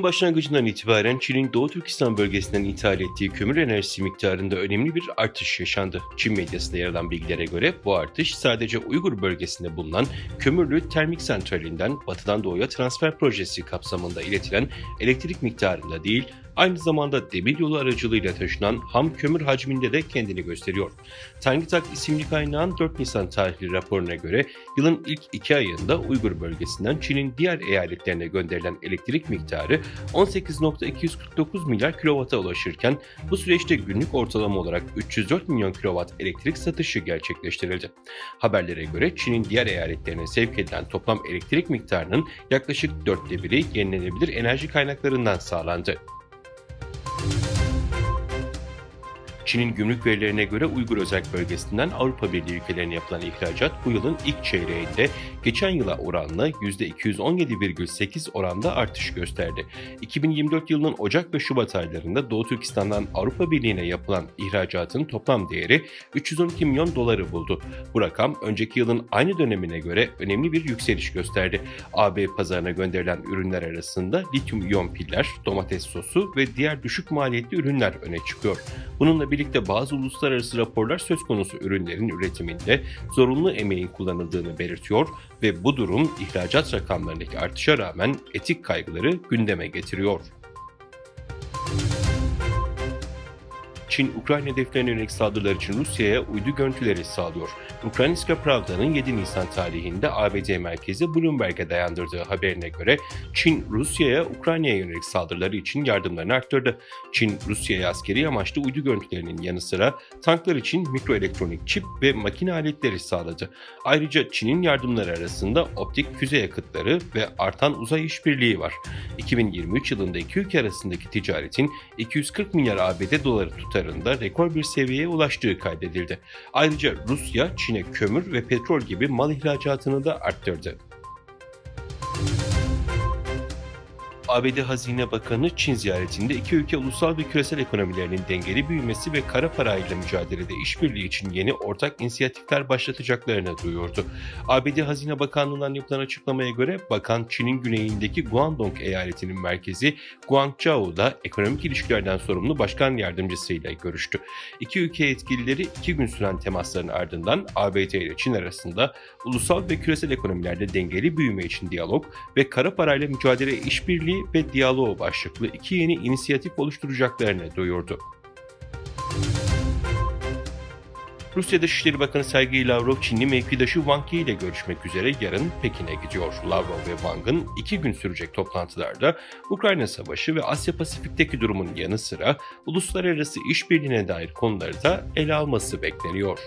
başlangıcından itibaren Çin'in Doğu Türkistan bölgesinden ithal ettiği kömür enerjisi miktarında önemli bir artış yaşandı. Çin medyasında yer alan bilgilere göre bu artış sadece Uygur bölgesinde bulunan kömürlü termik santralinden batıdan doğuya transfer projesi kapsamında iletilen elektrik miktarında değil, aynı zamanda demiryolu aracılığıyla taşınan ham kömür hacminde de kendini gösteriyor. TangeTak isimli kaynağın 4 Nisan tarihli raporuna göre yılın ilk 2 ayında Uygur bölgesinden Çin'in diğer eyaletlerine gönderilen elektrik miktarı 18,249 milyar kilovata ulaşırken bu süreçte günlük ortalama olarak 304 milyon kilovat elektrik satışı gerçekleştirildi. Haberlere göre Çin'in diğer eyaletlerine sevk edilen toplam elektrik miktarının yaklaşık 1/4'ü yenilenebilir enerji kaynaklarından sağlandı. Çin'in gümrük verilerine göre Uygur Özerk Bölgesi'nden Avrupa Birliği ülkelerine yapılan ihracat bu yılın ilk çeyreğinde geçen yıla oranla %217,8 oranda artış gösterdi. 2024 yılının Ocak ve Şubat aylarında Doğu Türkistan'dan Avrupa Birliği'ne yapılan ihracatın toplam değeri 312 milyon doları buldu. Bu rakam önceki yılın aynı dönemine göre önemli bir yükseliş gösterdi. AB pazarına gönderilen ürünler arasında lityum iyon piller, domates sosu ve diğer düşük maliyetli ürünler öne çıkıyor. Bununla birlikte bazı uluslararası raporlar söz konusu ürünlerin üretiminde zorunlu emeğin kullanıldığını belirtiyor ve bu durum ihracat rakamlarındaki artışa rağmen etik kaygıları gündeme getiriyor. Çin, Ukrayna hedeflerine yönelik saldırılar için Rusya'ya uydu görüntüleri sağlıyor. Ukrayinska Pravda'nın 7 Nisan tarihinde ABD merkezi Bloomberg'e dayandırdığı haberine göre Çin, Rusya'ya Ukrayna'ya yönelik saldırıları için yardımlarını arttırdı. Çin, Rusya'ya askeri amaçlı uydu görüntülerinin yanı sıra tanklar için mikroelektronik çip ve makine aletleri sağladı. Ayrıca Çin'in yardımları arasında optik füze yakıtları ve artan uzay işbirliği var. 2023 yılında iki ülke arasındaki ticaretin 240 milyar ABD doları tutarında rekor bir seviyeye ulaştığı kaydedildi. Ayrıca Rusya, Çin'e kömür ve petrol gibi mal ihracatını da arttırdı. ABD Hazine Bakanı Çin ziyaretinde iki ülke ulusal ve küresel ekonomilerinin dengeli büyümesi ve kara parayla mücadelede işbirliği için yeni ortak inisiyatifler başlatacaklarını duyurdu. ABD Hazine Bakanlığı'ndan yapılan açıklamaya göre bakan Çin'in güneyindeki Guangdong eyaletinin merkezi Guangzhou'da ekonomik ilişkilerden sorumlu başkan yardımcısıyla görüştü. İki ülke yetkilileri 2 gün süren temasların ardından ABD ile Çin arasında ulusal ve küresel ekonomilerde dengeli büyüme için diyalog ve kara parayla mücadele işbirliği ve diyaloğu başlıklı 2 yeni inisiyatif oluşturacaklarını duyurdu. Rusya Dışişleri Bakanı Sergey Lavrov, Çinli mevkidaşı Wang Yi ile görüşmek üzere yarın Pekin'e gidiyor. Lavrov ve Wang'ın 2 gün sürecek toplantılarda Ukrayna Savaşı ve Asya Pasifik'teki durumun yanı sıra uluslararası işbirliğine dair konuları da ele alması bekleniyor.